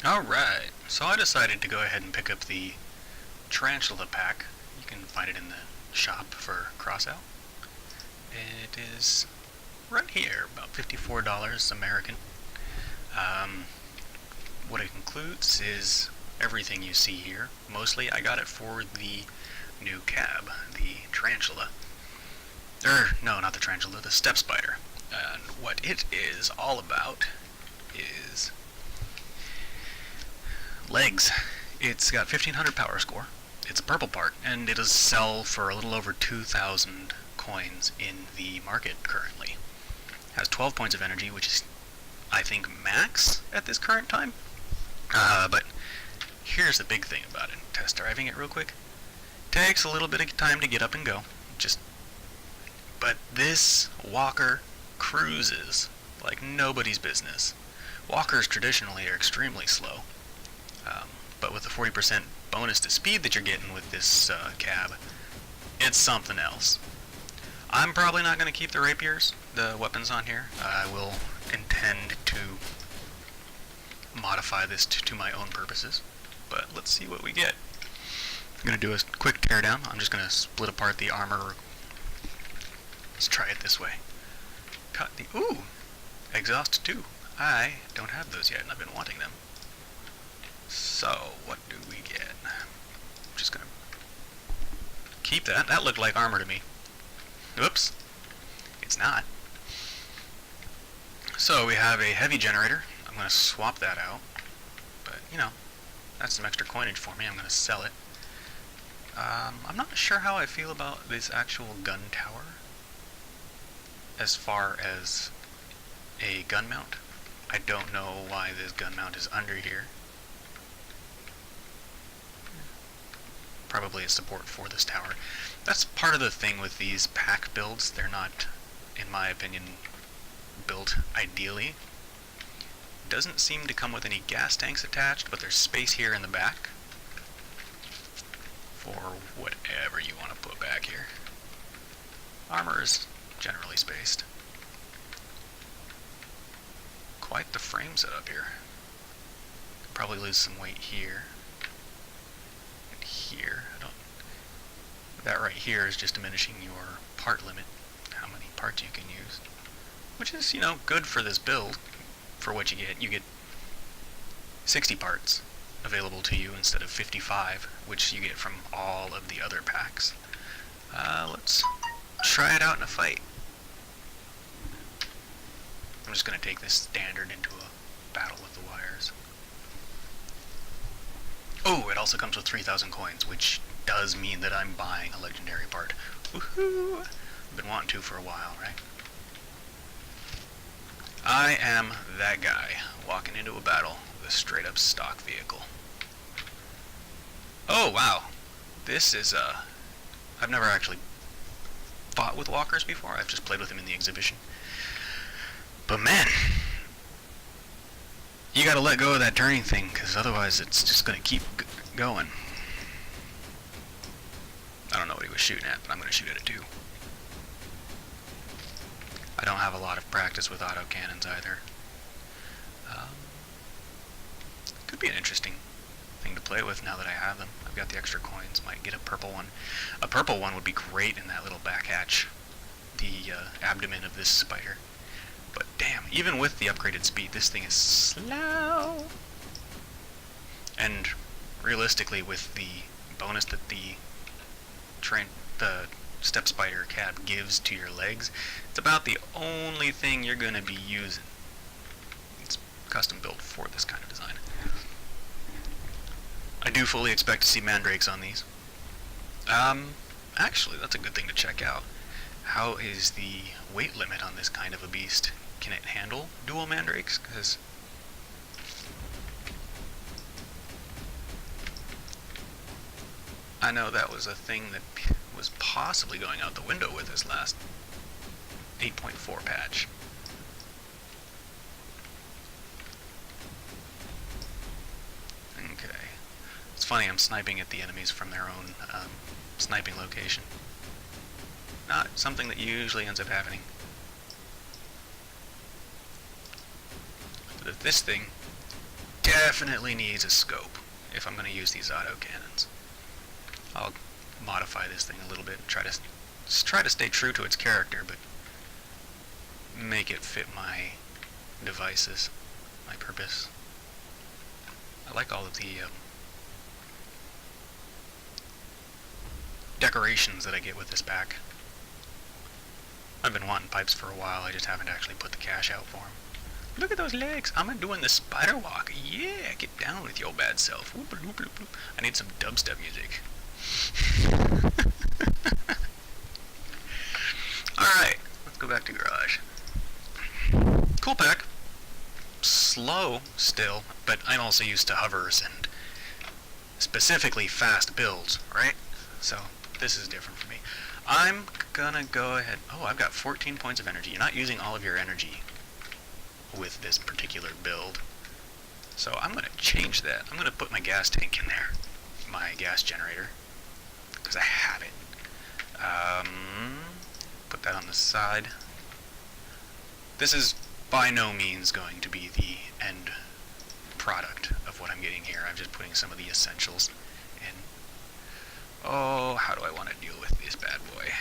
Alright, so I decided to go ahead and pick up the Tarantula pack. You can find it in the shop for Crossout. It is right here, about $54 American. What it includes is everything you see here. Mostly I got it for the new cab, the Tarantula. No, not the Tarantula, the Step Spider. And what it is all about is legs. It's got 1500 power score. It's a purple part, and it does sell for a little over 2,000 coins in the market currently. Has 12 points of energy, which is, I think, max at this current time. But here's the big thing about it. Test driving it real quick. Takes a little bit of time to get up and go. But this walker cruises like nobody's business. Walkers traditionally are extremely slow. But with the 40% bonus to speed that you're getting with this cab, it's something else. I'm probably not going to keep the rapiers, the weapons on here. I will intend to modify this to my own purposes. But let's see what we get. I'm going to do a quick teardown. I'm just going to split apart the armor. Let's try it this way. Cut the... Ooh! Exhaust 2. I don't have those yet, and I've been wanting them. So, what do we get? I'm just going to keep that. That looked like armor to me. Oops. It's not. So, we have a heavy generator. I'm going to swap that out. But, you know, that's some extra coinage for me. I'm going to sell it. I'm not sure how I feel about this actual gun tower as far as a gun mount. I don't know why this gun mount is under here. Probably a support for this tower. That's part of the thing with these pack builds. They're not, in my opinion, built ideally. Doesn't seem to come with any gas tanks attached, but there's space here in the back for whatever you want to put back here. Armor is generally spaced. Quite the frame setup here. Probably lose some weight here. And here. That right here is just diminishing your part limit. How many parts you can use. Which is, you know, good for this build. For what you get. You get 60 parts available to you instead of 55, which you get from all of the other packs. Let's try it out in a fight. I'm just going to take this standard into a battle with the wires. Oh, it also comes with 3,000 coins, which does mean that I'm buying a legendary part. Woohoo! I've been wanting to for a while, right? I am that guy, walking into a battle with a straight-up stock vehicle. Oh, wow. This is, I've never actually fought with walkers before. I've just played with them in the exhibition. But man, you gotta let go of that turning thing, because otherwise it's just gonna keep going. I don't know what he was shooting at, but I'm gonna shoot at it too. I don't have a lot of practice with autocannons either. Could be an interesting thing to play with now that I have them. I've got the extra coins. Might get a purple one. A purple one would be great in that little back hatch. The abdomen of this spider. But damn, even with the upgraded speed, this thing is slow. And realistically, with the bonus that the Step Spider cab gives to your legs, it's about the only thing you're going to be using. It's custom built for this kind of design. I do fully expect to see mandrakes on these. Actually, that's a good thing to check out. How is the weight limit on this kind of a beast? Can it handle dual mandrakes? Because I know that was a thing that was possibly going out the window with this last 8.4 patch. Okay. It's funny, I'm sniping at the enemies from their own sniping location. Not something that usually ends up happening. But if this thing definitely needs a scope if I'm going to use these auto cannons. I'll modify this thing a little bit and try to stay true to its character, but make it fit my devices, my purpose. I like all of the decorations that I get with this pack. I've been wanting pipes for a while, I just haven't actually put the cash out for them. Look at those legs! I'm doing the spider walk. Yeah, get down with your bad self. Whoop, whoop, whoop, whoop. I need some dubstep music. Alright, let's go back to garage. Cool pack. Slow still, but I'm also used to hovers and specifically fast builds, right? So this is different for me. I'm gonna go ahead. Oh, I've got 14 points of energy. You're not using all of your energy with this particular build. So I'm gonna change that. I'm gonna put my gas tank in there. My gas generator. Because I have it. Put that on the side. This is by no means going to be the end product of what I'm getting here. I'm just putting some of the essentials in. Oh, how do I want to deal with this bad boy?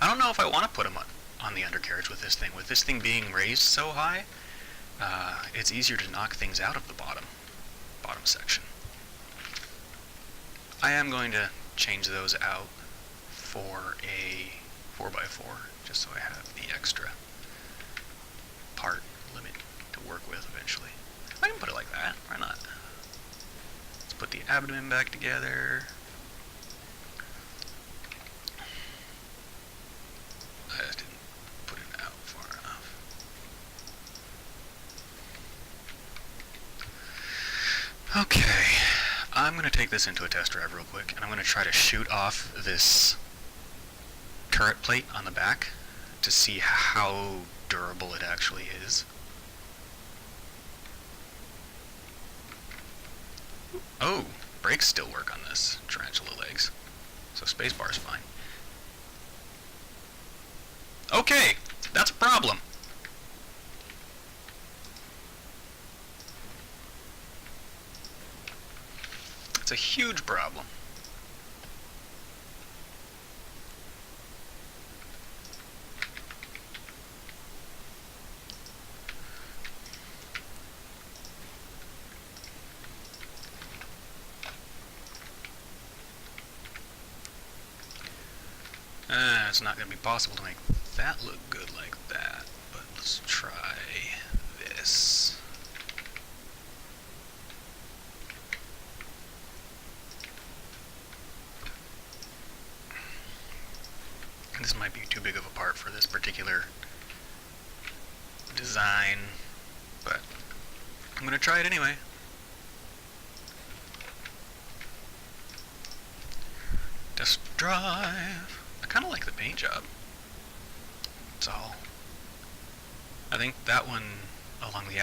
I don't know if I want to put him on the undercarriage with this thing. With this thing being raised so high, it's easier to knock things out of the bottom section. I am going to change those out for a 4x4, just so I have the extra part limit to work with eventually. I can put it like that, why not? Let's put the abdomen back together. I just didn't put it out far enough. Okay, I'm going to take this into a test drive real quick, and I'm going to try to shoot off this turret plate on the back to see how durable it actually is. Oh, brakes still work on this tarantula legs, so spacebar's fine. Okay, that's a problem. It's a huge problem. It's not going to be possible to make that look good like that, but let's try this. This might be too big of a part for this particular design, but I'm going to try it anyway. Test drive. I kind of like the paint job. That's all. I think that one along the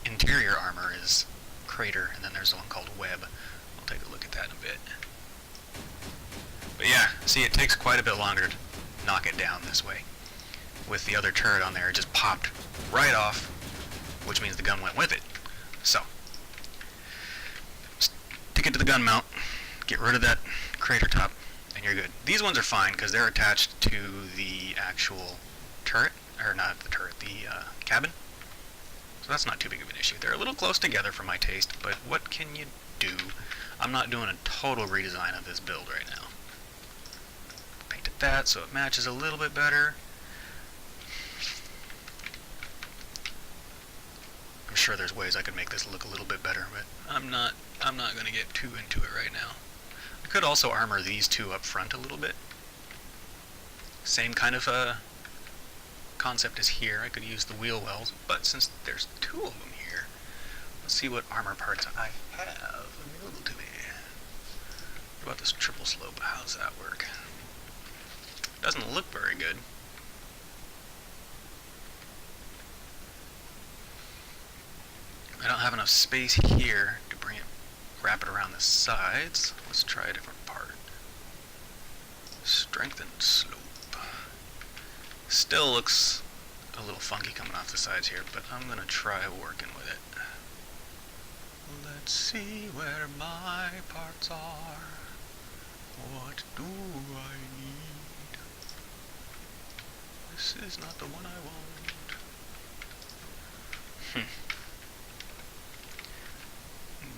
interior armor is Crater, and then there's the one called Web. I'll take a look at that in a bit. But yeah, see, it takes quite a bit longer to knock it down this way. With the other turret on there, it just popped right off, which means the gun went with it. So, stick it to the gun mount, get rid of that crater top, and you're good. These ones are fine because they're attached to the actual turret, or not the turret, the cabin. So that's not too big of an issue. They're a little close together for my taste, but what can you do? I'm not doing a total redesign of this build right now. Painted that so it matches a little bit better. I'm sure there's ways I could make this look a little bit better, but I'm not going to get too into it right now. I could also armor these two up front a little bit. Same kind of concept as here. I could use the wheel wells, but since there's two of them here, let's see what armor parts I have available to me. What about this triple slope? How's that work? Doesn't look very good. I don't have enough space here to wrap it around the sides. Let's try a different part. Strengthened slope. Still looks a little funky coming off the sides here, but I'm gonna try working with it. Let's see where my parts are. What do I need? This is not the one I want.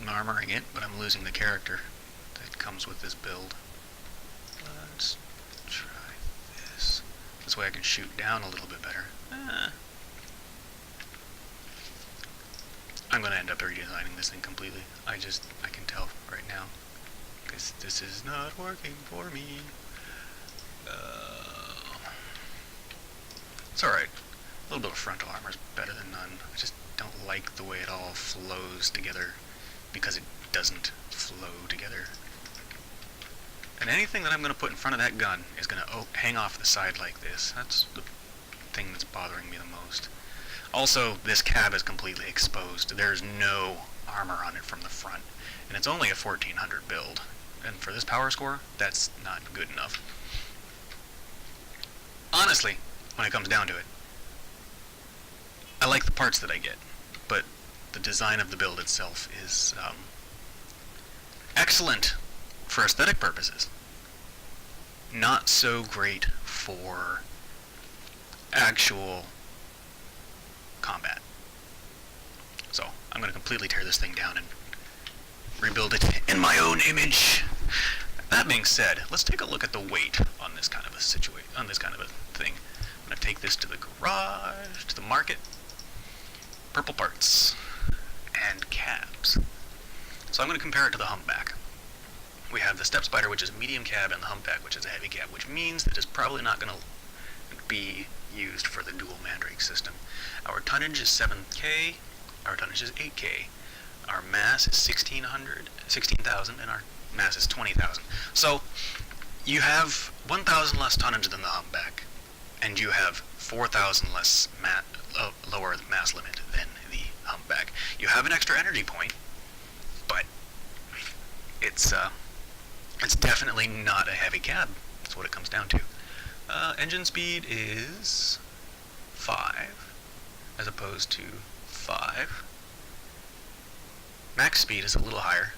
I'm armoring it, but I'm losing the character that comes with this build. Let's try this. This way I can shoot down a little bit better. I'm going to end up redesigning this thing completely. I can tell right now. Because this is not working for me. It's alright. A little bit of frontal armor is better than none. I just don't like the way it all flows together. Because it doesn't flow together. And anything that I'm going to put in front of that gun is going to hang off the side like this. That's the thing that's bothering me the most. Also, this cab is completely exposed. There's no armor on it from the front. And it's only a 1400 build. And for this power score, that's not good enough. Honestly, when it comes down to it, I like the parts that I get. But the design of the build itself is excellent for aesthetic purposes. Not so great for actual combat. So I'm going to completely tear this thing down and rebuild it in my own image. That being said, let's take a look at the weight on this kind of a thing. I'm going to take this to the garage, to the market. Purple parts and cabs. So I'm going to compare it to the humpback. We have the step spider, which is a medium cab, and the humpback, which is a heavy cab, which means that it's probably not going to be used for the dual mandrake system. Our tonnage is 7K, our tonnage is 8K, our mass is 16,000, and our mass is 20,000. So you have 1,000 less tonnage than the humpback, and you have 4,000 less lower mass limit than the humpback. You have an extra energy point, but it's definitely not a heavy cab. That's what it comes down to. Engine speed is 5 as opposed to 5. Max speed is a little higher,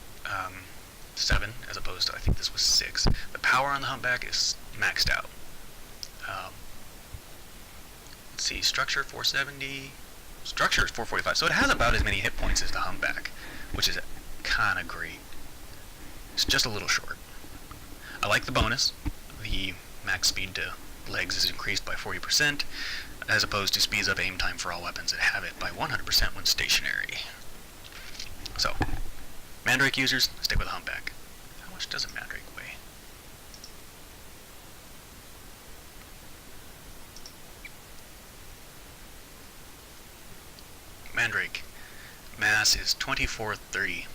7 as opposed to, I think this was 6. The power on the humpback is maxed out. Let's see, structure 470, structure is 445, so it has about as many hit points as the humpback, which is kind of great. It's just a little short. I like the bonus. The max speed to legs is increased by 40%, as opposed to speeds up aim time for all weapons that have it by 100% when stationary. So, mandrake users, stick with the humpback. How much does a mandrake weigh? Mandrake mass is 2430.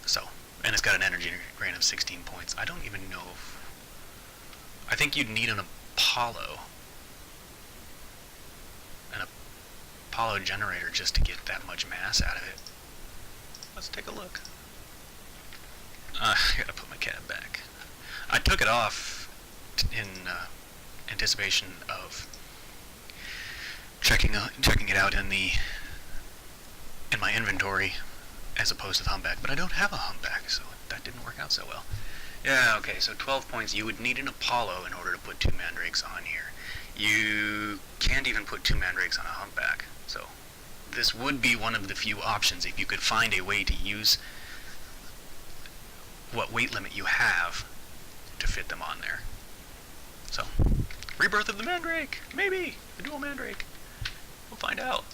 So, and it's got an energy drain of 16 points. I don't even know if... I think you'd need an Apollo generator just to get that much mass out of it. Let's take a look. I gotta put my cab back. I took it off in anticipation of checking it out in my inventory as opposed to the humpback, but I don't have a humpback, so that didn't work out so well. Yeah, okay, so 12 points. You would need an Apollo in order to put 2 mandrakes on here. You can't even put 2 mandrakes on a humpback, so this would be one of the few options if you could find a way to use what weight limit you have to fit them on there. So, rebirth of the mandrake! Maybe! The dual mandrake! We'll find out.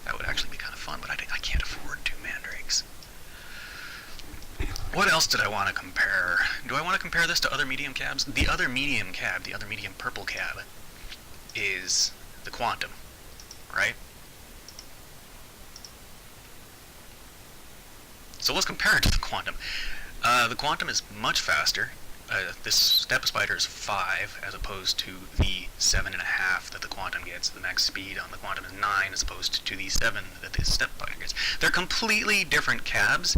That would actually be kind of fun, but I can't afford 2 mandrakes. What else did I want to compare? Do I want to compare this to other medium cabs? The other medium cab, the other medium purple cab, is the Quantum, right? So let's compare it to the Quantum. The Quantum is much faster. This Step Spider is 5 as opposed to the 7.5 that the Quantum gets. The max speed on the Quantum is 9 as opposed to the 7 that the Step Spider gets. They're completely different cabs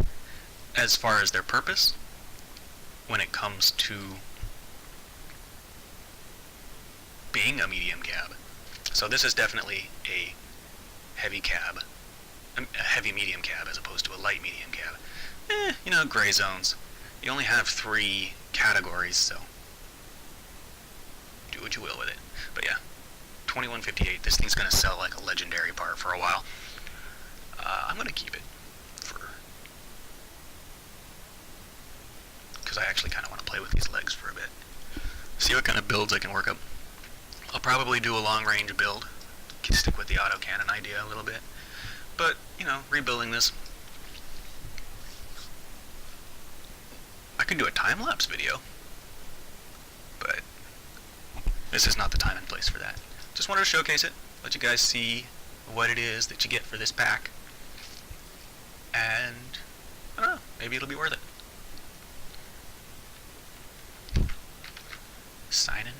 as far as their purpose when it comes to being a medium cab. So this is definitely a heavy cab, a heavy medium cab as opposed to a light medium cab. You know, gray zones. You only have 3 categories, so do what you will with it. But yeah, 2158. This thing's gonna sell like a legendary part for a while. I'm gonna keep it because I actually kind of want to play with these legs for a bit. See what kind of builds I can work up. I'll probably do a long-range build. Stick with the autocannon idea a little bit. But, you know, rebuilding this. I could do a time-lapse video. But this is not the time and place for that. Just wanted to showcase it. Let you guys see what it is that you get for this pack. And, I don't know, maybe it'll be worth it. Signing